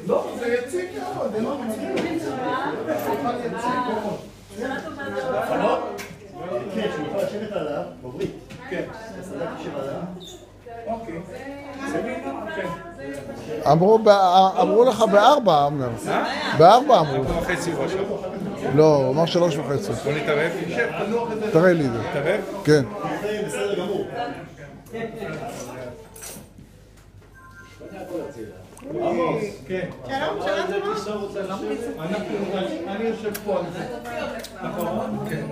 לא, זה יציג מאוד, זה לא מצחיק. כן, שהוא יכול לשבת עליו, בברית. כן. הסלט יושב עליו. אוקיי. אמרו לך בארבע, אמנר. בארבע אמרו. 4:30 הוא עכשיו. לא, הוא אמר 3:30. בוא נתערב. תראה לי את זה. נתערב? כן. בסדר גמור. עמוס, כן. שלום, שלום. אני יושב פה על זה. נכון? כן.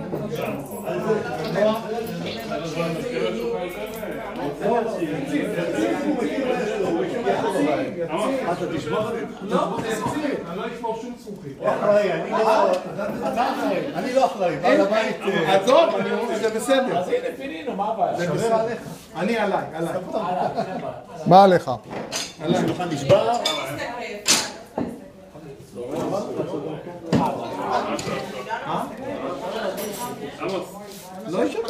על זה. אתה תשמור? לא, אני לא אשמור שום צרוכית. אני לא אחראי. בעל הבית. עזוב, אני אומר שזה בסדר. אז הנה, פינינו, מה הבעיה? זה בסדר עליך. אני עליי. מה עליך? השולחן נשבר. לא ישבר.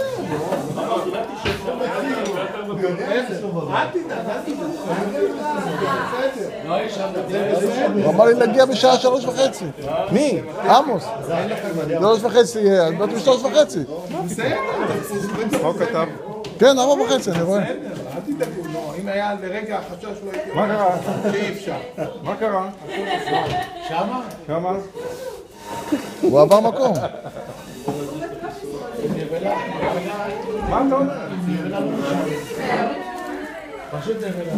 אל תדאג. הוא אמר לי להגיע בשעה 3:30. מי? עמוס. 3:30 יהיה, אני באתי ב3:30. מה הוא כתב? כן, 4:30, אני רואה. אל תדאגו, לא. אם היה לרגע החשש לא הייתי... מה קרה? שאי אפשר. מה קרה? שמה? כמה? הוא עבר מקום. מה אתה אומר? פשוט נבלה.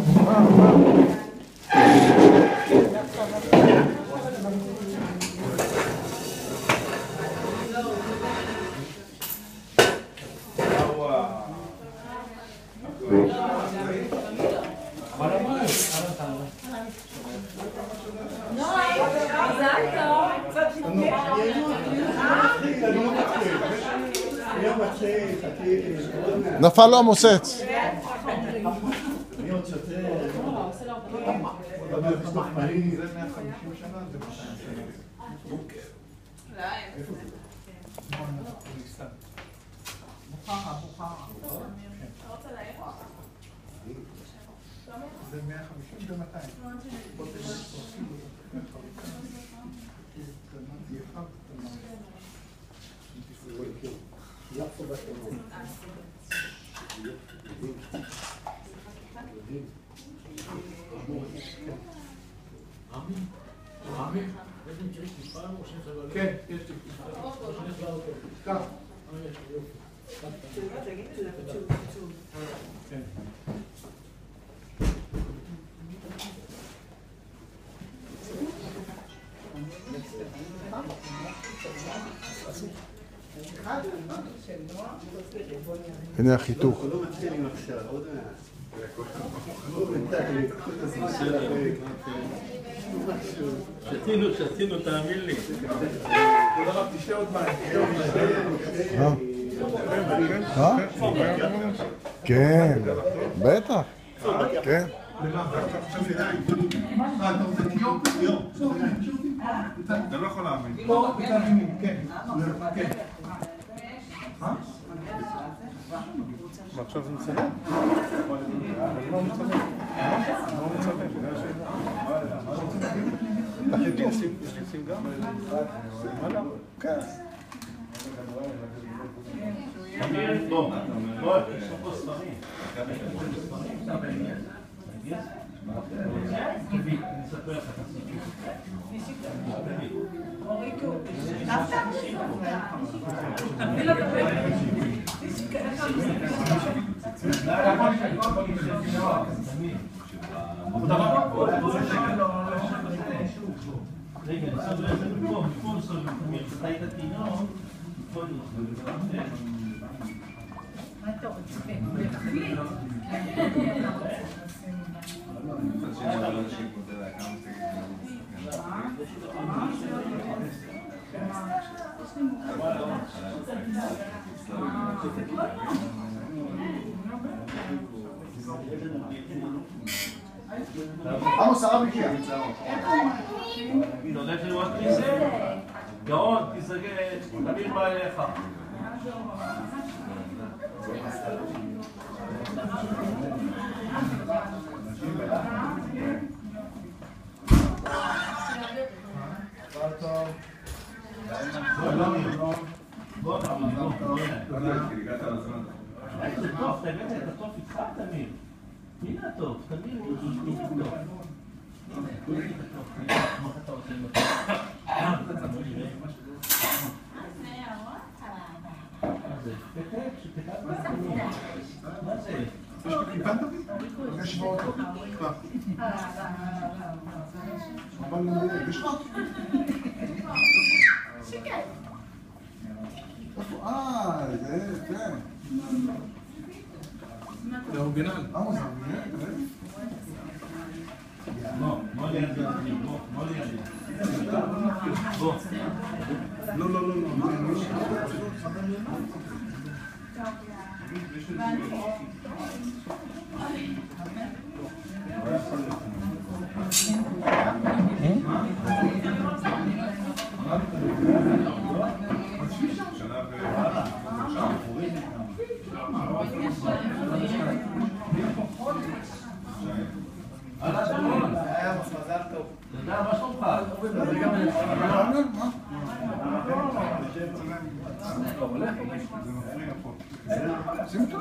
נפל לו המוסץ. אני עוד שותה... זה 150 שנה, זה זה 150 ו-200. כן, יש לי. כך. הנה החיתוך. שתינו, תאמין לי. תשתה עוד מים. כן, בטח. כן. אתה לא יכול להאמין. ועכשיו זה מצלם? מה הוא מצלם? מה הוא מצלם? תחליטו, יש לי שים גם? וואלה? כן. בוא, יש פה ספרים. אני אספר לך את רגע, נסתובב את זה פה נסתובב את היית התינוק, פה מה אתה רוצה? תחליט. עמוס הרב הגיע. אתה יודע שאני רואה כיסא? גאון, תסגל, תמיד בא אליך. זה טוב, אתה הבאת את הטוב איתך, תמיר. הנה הטוב, תמיר, הנה הטוב. הנה, תראי את הטוב. מה אתה עושה עם הטוב? מה זה? פתק, שפתק בזה. מה זה? יש לי כיפה דוד? יש באוטו. אבל יש לך? זה, כן. זה אורגינל. עמוס, בוא ליד זה, בוא ליד זה. בוא. לא. תודה, מה שלומך? שים אותו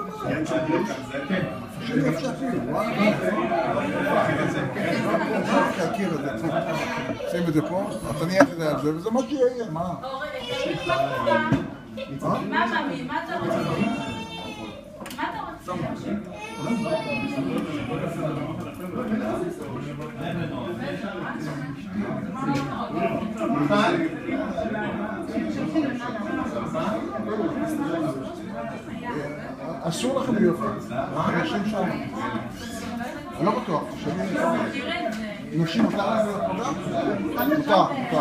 שים את זה פה, תניח את זה על זה, וזה מה שיהיה, מה? מה אתה רוצה? מה אתה רוצה? אסור לכם להיות נשים שם. אני לא בטוח, נשים מותר להם להיות פה גם?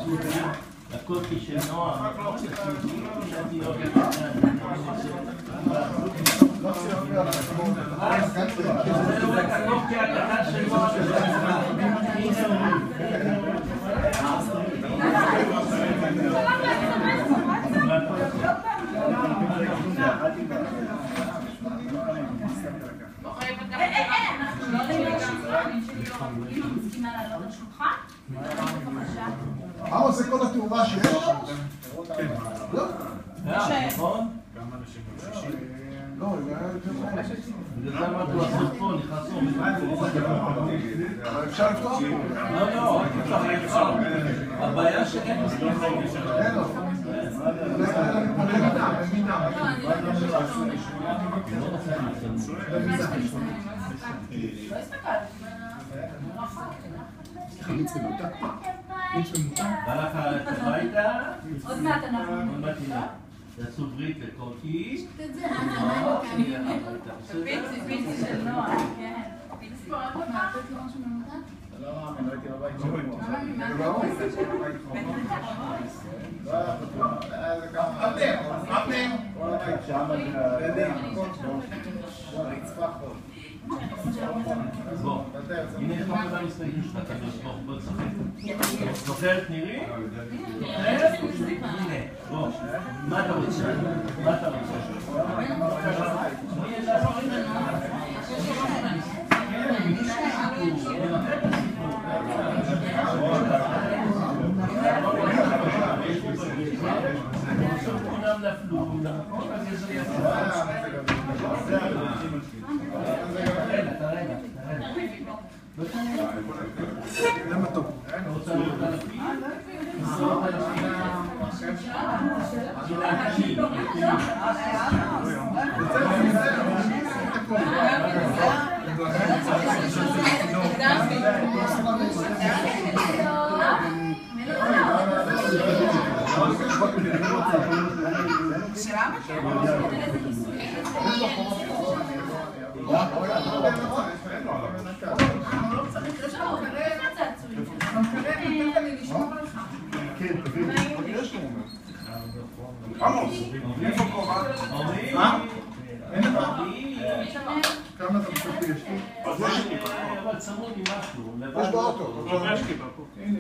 מותר. הקוקי של נועם, עמוס, זה כל התאורה שיש? כן. לא? נכון? לא, זה היה יותר מהר. בגלל זה אמרתי לעשות פה, נכנסו. אבל אפשר לפתוח פה? לא, אפשר. הבעיה שאין מספיק. אין לו. בא לך הביתה? עוד מעט אנחנו. עוד מעט נראה. תעשו ברית לקוקי. פיצי של נועה, כן. פיצי. לא מאמין, לא הייתי בבית בוא, הנה איך אתה בא להסתגל שלך, אתה בוא תשחק. זוכר את נירי? הנה, בוא, מה אתה רוצה? מה אתה כולם נפלו, למה טוב? עמוס, איפה כובע? אין לך? כמה אתה חושב שיש לי? אבל צמוד עם משהו. יש באוטו. הנה.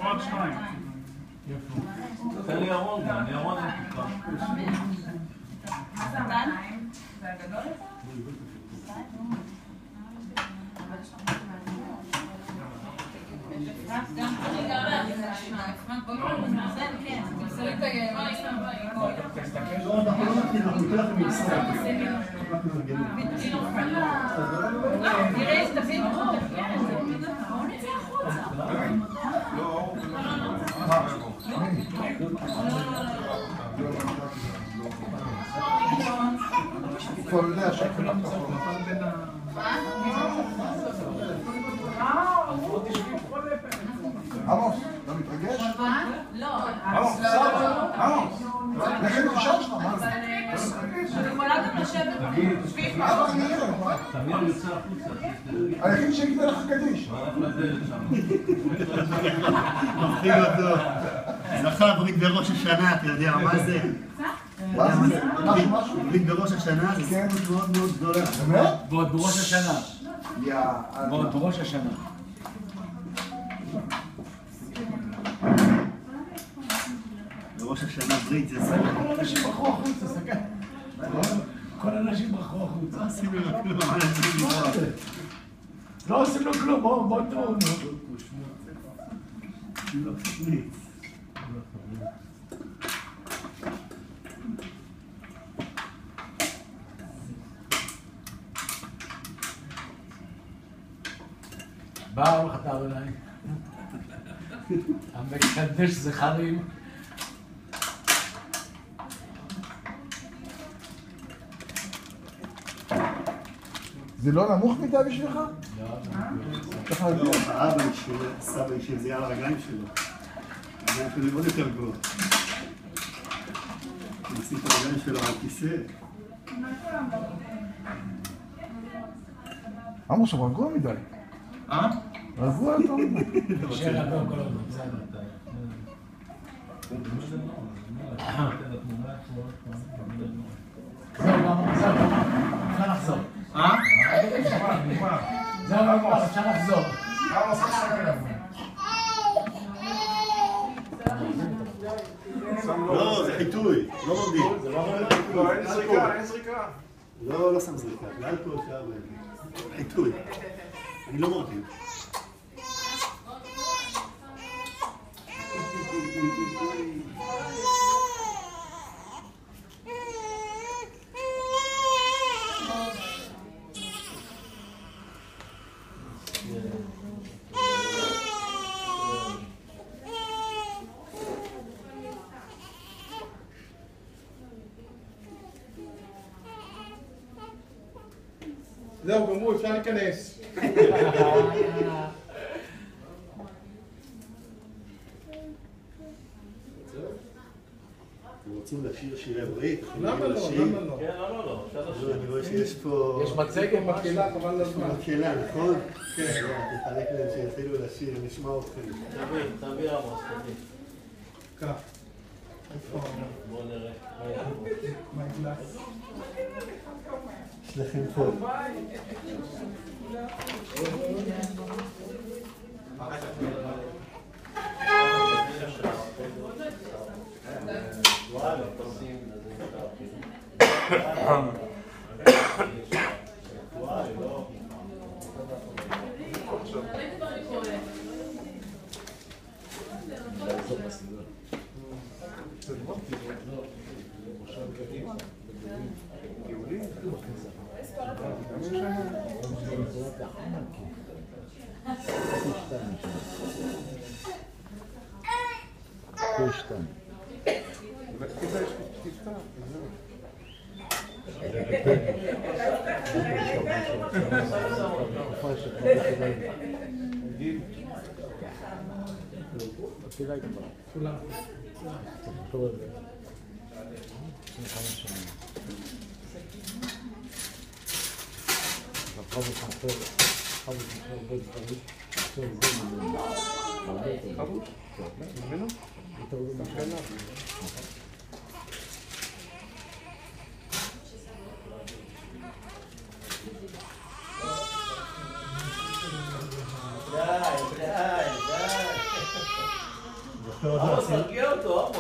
עוד שניים. תן לי ארון גם, אני ארון אין כבר. מה זה דן? זה הגדול יותר? גם אני גרה שניים. זה כן, זה לקיים. לא, אנחנו לא נתחיל, אנחנו ניתן לכם מישראל. תראה, תבין, בואו נצא החוצה. כבר יודע שכולם עמוס, אתה מתרגש? לא. עמוס, לכן תשאל שלך, מה זה? אני יכולה גם לשבת. תמיר יוצא החוצה. היחיד שיגיד לך קדיש. הלך לדלת שם. מפחיד אותו. זכה ברית בראש השנה, אתה יודע מה זה? מה זה? משהו? ברית בראש השנה זה סיפור מאוד מאוד גדולה. באמת? ועוד בראש השנה. יאללה. ועוד בראש השנה. בראש השנה ברית זה סיפור. כל האנשים ברחו החוצה, סגר. כל האנשים ברחו החוצה. עשינו לו כלום, אנשים לברוח. לא עושים לו כלום, בוא תראו. לא חשמיץ. בא אור חתר אליי. המקדש זכרים. זה לא נמוך מדי בשבילך? צריך להגיד. לא, האבא של סבא של זה על הרגליים שלו. הרגליים שלו עוד יותר גבוהות. הוא נשים את הרגליים שלו על כיסא. עמוס, הוא רגוע מדי. רגוע יותר מדי. נשאר רגוע כל הזמן, בסדר. זהו, אפשר לחזור. זהו, אפשר לחזור. לא, זה חיטוי, לא מרדים. לא, אין זריקה, אין זריקה. לא שם זריקה, לאן פה אפשר חיטוי. אני לא מרדים. זהו, גמרו, אפשר להיכנס. אתם רוצים לשיר שירי ברית? למה לא? למה לא? כן, למה לא? אפשר לשיר. אני רואה שיש פה... יש מצגת, מקהלה, חבל על הזמן. מקהלה, נכון? כן. תחלק להם שיתחילו לשיר, נשמע אתכם. תביא עמוס, תביא. כך. בוא נראה. מה הגלס? יש לכם פה.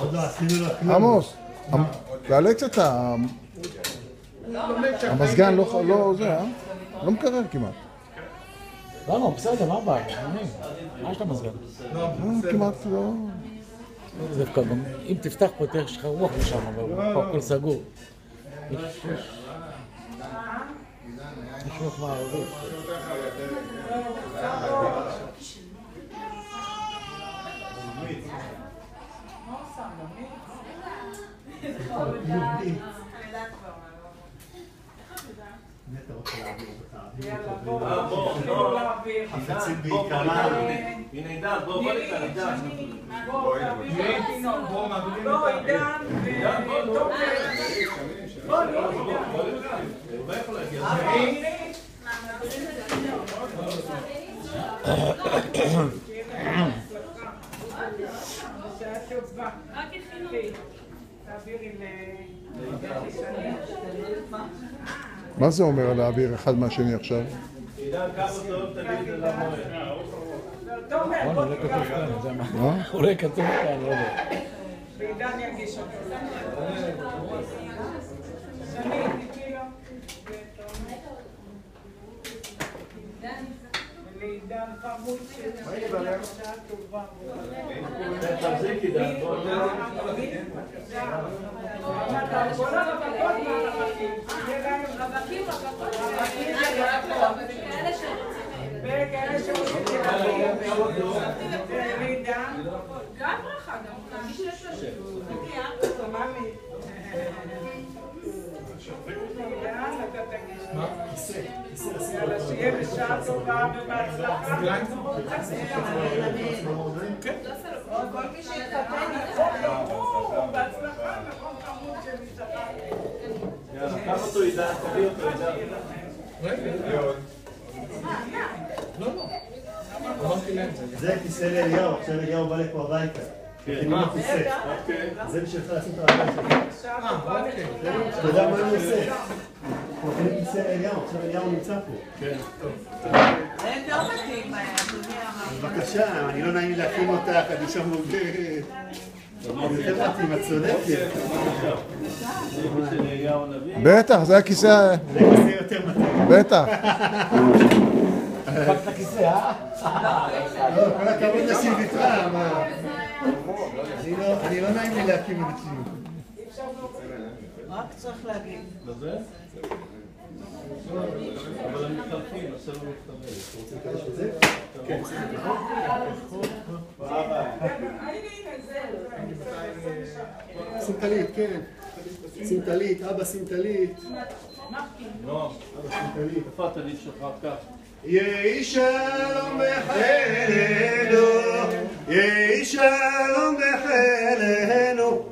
עוד לא עשינו לו כלום. עמוס, תעלה קצת המזגן לא זה, לא מקרר כמעט. לא, בסדר, מה הבעיה? מה יש למזגן? כמעט לא... זה דווקא גם, אם תפתח פה תראה שלך רוח משם, אבל פה הכל סגור. יש רוח מערבית. נטע רוצה להעביר אותך. יאללה, בוא, חפצים בעיקרה. הנה עידן, בוא לכאן, עידן. בוא, עידן, הוא לא יכול להגיע. מה זה אומר להעביר אחד מהשני עכשיו? עידן, קח אותו, תגיד את זה למועד. אולי כתוב כאן, אני יודע מה. אולי כתוב כאן, לא יודע. ועידן יגיש אותו. לעידן חמוד שלה, שעה טובה. תחזיק עידן, בוא. כל הרווקות מהרווקים. וכאלה שרוצים ילדים. לעידן. גם ברכה, גם מי שיש לה שתגיע. מאמי. לעידן אתה תגיש. מה? כיסא. יאללה, שיהיה בשעה טובה ובהצלחה. כל מי שיתחתן יתחתן. בהצלחה, נכון חמוד שמשתחרר. יאללה, קח אותו עידן, תביא אותו עידן. זה כיסא לאליהו, עכשיו אליהו בא לפה הביתה. מכינים לו כיסא. זה בשבילך לשים את הרגליים שלך. אתה יודע מה אני עושה? אנחנו מכינים כיסא לאליהו, עכשיו אליהו נמצא פה. כן, טוב. אין לא מתאים, אדוני אמר. בבקשה, אני לא נעים לי להקים אותך, אני שם מוגדרת. יותר מתאים, את צודקת. בטח, זה הכיסא... זה כיסא יותר מתאים. בטח. הפקת הכיסא, לא, כל הכבוד לסילביתך, מה? אני לא נעים לי להקים את זה. רק צריך להגיד. לזה? אבל הם מתחלפים, עושה לו מתחלפים. רוצים לקדש בזה? כן. שים טלית, כן. שים טלית, אבא שים טלית. לא, אבא שים טלית. איפה הטלית שלך? כך. יהי שלום בחילנו, יהי שלום בחילנו,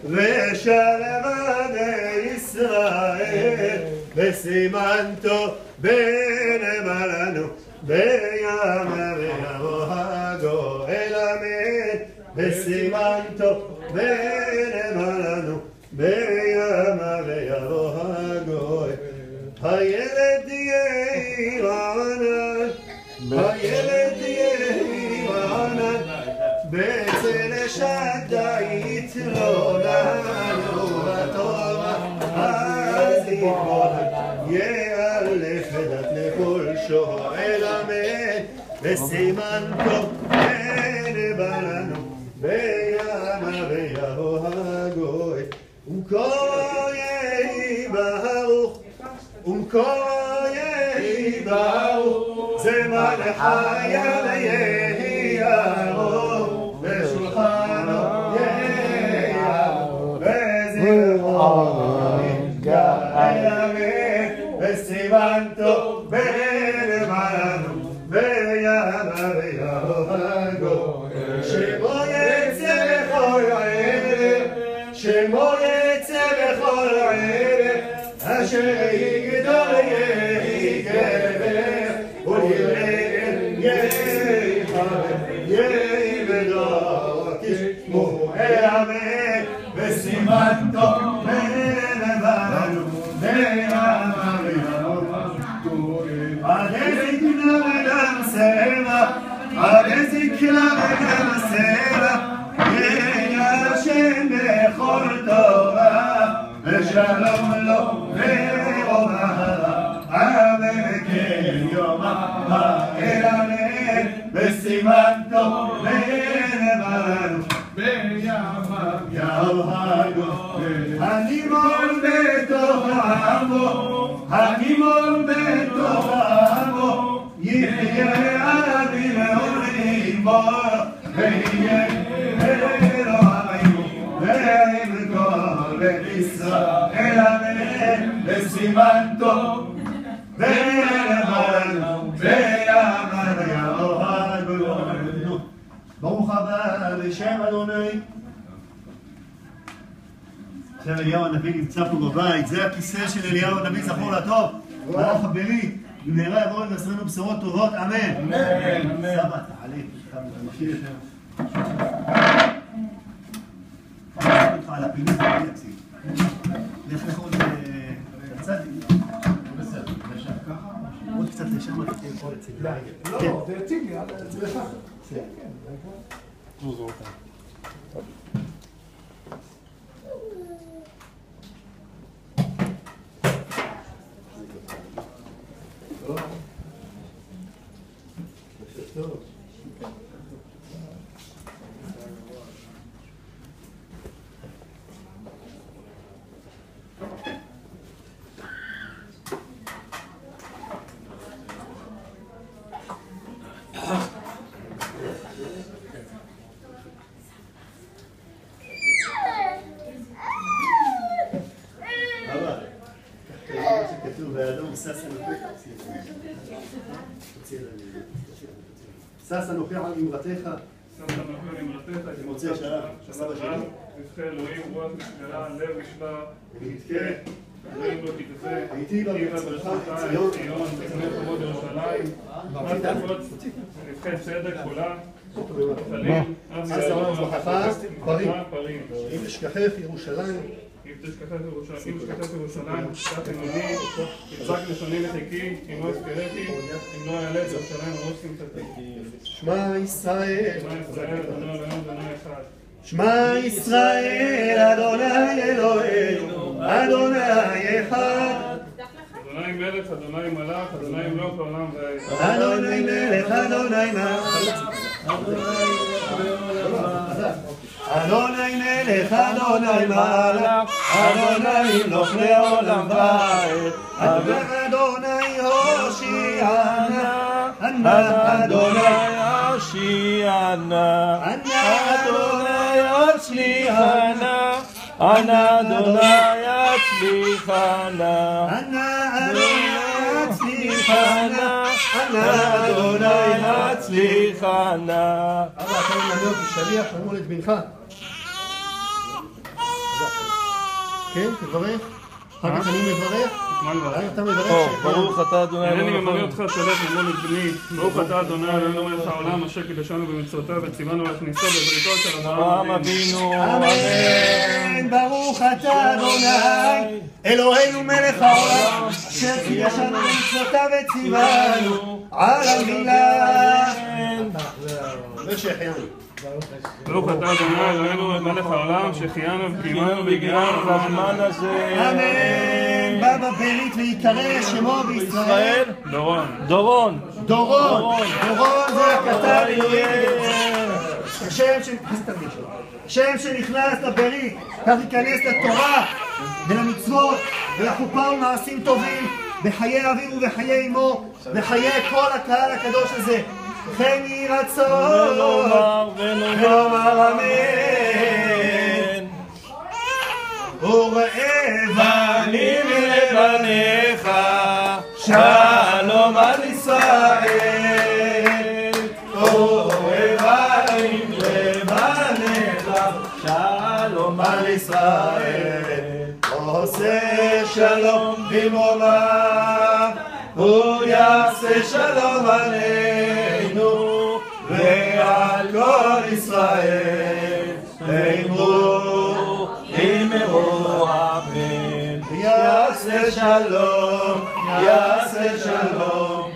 ושלום עדי ישראל, וסימן טוב בנמלנו, בימה ויבוא הגואל אמן, וסימן טוב בנמלנו, בימה ויבוא הגואל. הילד יהיה רענן, הילד יהיה רענן, בצל שדי יתלוננו בתורה, אז יתבונן, יאלף דת לכל שואל אמן, וסימן טוב בנבלנו, בימה ויבוא הגואל, וכה יהי ברוך, וכה יהי ברוך, זמן חיה ויהי ארוך, ושולחנו יהי ארוך, וזרעו יתגאה, וסימן טוב בנמלנו, וימה ויבוא הגואל, שמו יצא בכל ערב, שמו יצא בכל ערב, אשר יגדול יהי גבר, וליראה יהי חבר, יהי בדור תשמעו אמן, וסימן טוב בנבלנו, בימה ויבוא הגואל. עדי זקנה וגם סלע, עדי זקנה וגם סלע, יהי השם שלום לו ורומלה, עמק יומה האלמד, בסימן טוב ונאמרנו, בימיו יהרגו. הנימול בתוך עמו, הנימול בתוך עמו, יחיה אבי לעולים בו, ויהיה אלוהינו, ועם כל בית ישראל אמן, בסימן טוב ונאמרנו, בימיו יהרגו. ברוך הבא בשם אדוני. עכשיו אליהו הנביא נמצא פה בבית, זה הכיסא של אליהו הנביא, זכור לטוב. ברוך הבלי, במהרה יבואו לבשרנו בשורות טובות, אמן. אמן. סבא, תעלי, אתה מכיר יותר. אני אותך על הפינוי, אני אציג. לך עוד לצד. בסדר, לשם ככה? עוד קצת לשם, אתה תהיה יכול לציג. לא, זה יציג לי, על עצמך. כן, זוזו אותה. שש נוכח על אמרתך, מוצא שלב, סבא שלי. נבחר אלוהים, רוח נשגלה, לב נשבר, ונתקה, אלוהים לא תתזה, הייתי בברצונך, ציון, בצמא חומות ירושלים, נבחר צדק, חולה, חלים, אב יעלו, פרים. אם תשכחך ירושלים, אם תשכחך ירושלים, תשכח אמוני, תצעק לשוני לחיקי, אם לא אזכרתי, אם לא יעלה את ירושלים ראש שמחתי. שמע ישראל, אדוני אלוהינו, אדוני אחד. שמע ישראל, אדוני אלוהינו, אדוני אחד. אדוני מלך, אדוני מלך, אדוני מלוך לעולם ועד. אדוני מלך, אדוני מלך. אדוני מלך, אדוני מלך, אדוני מלוך לעולם ועד. אדוני הושיענה, אדוני הושיענה, אדוני יצליחנה, אדוני יצליחנה, אדוני יצליחנה. אבא, אתה מלמד אותי שליח, אמרו את בנך. כן, תברך. אחר כך אני מברך. מה לברך? אתה מברך. ברוך אתה אדוני הנני ממלא אותך שלך למול את בני. ברוך אתה אדוני אלוהינו מלך העולם אשר קידשנו במצוותיו וציוונו להכניסו בבריתו של אברהם אבינו. אמן. ברוך אתה אדוני אלוהינו מלך העולם אשר קידשנו במצוותיו וציוונו על המילה. ברוך אתה אדוני אלוהינו מלך העולם שהחיינו וקיימנו והגיענו בזמן הזה. אמן. בא בברית ויקרא שמו בישראל דורון. דורון. דורון. דורון זה הכתב אלוהים. שם שנכנס לברית, כך ייכנס לתורה ולמצוות ולחופה ולמעשים טובים בחיי אביו ובחיי אמו בחיי כל הקהל הקדוש הזה. כן יהי רצון ונאמר אמן. וראה בנים לבניך שלום על ישראל. וראה בנים לבניך שלום על ישראל. עושה שלום במרומיו הוא יעשה שלום עלינו ועל כל ישראל. אמרו אמן. יעשה שלום, יעשה שלום.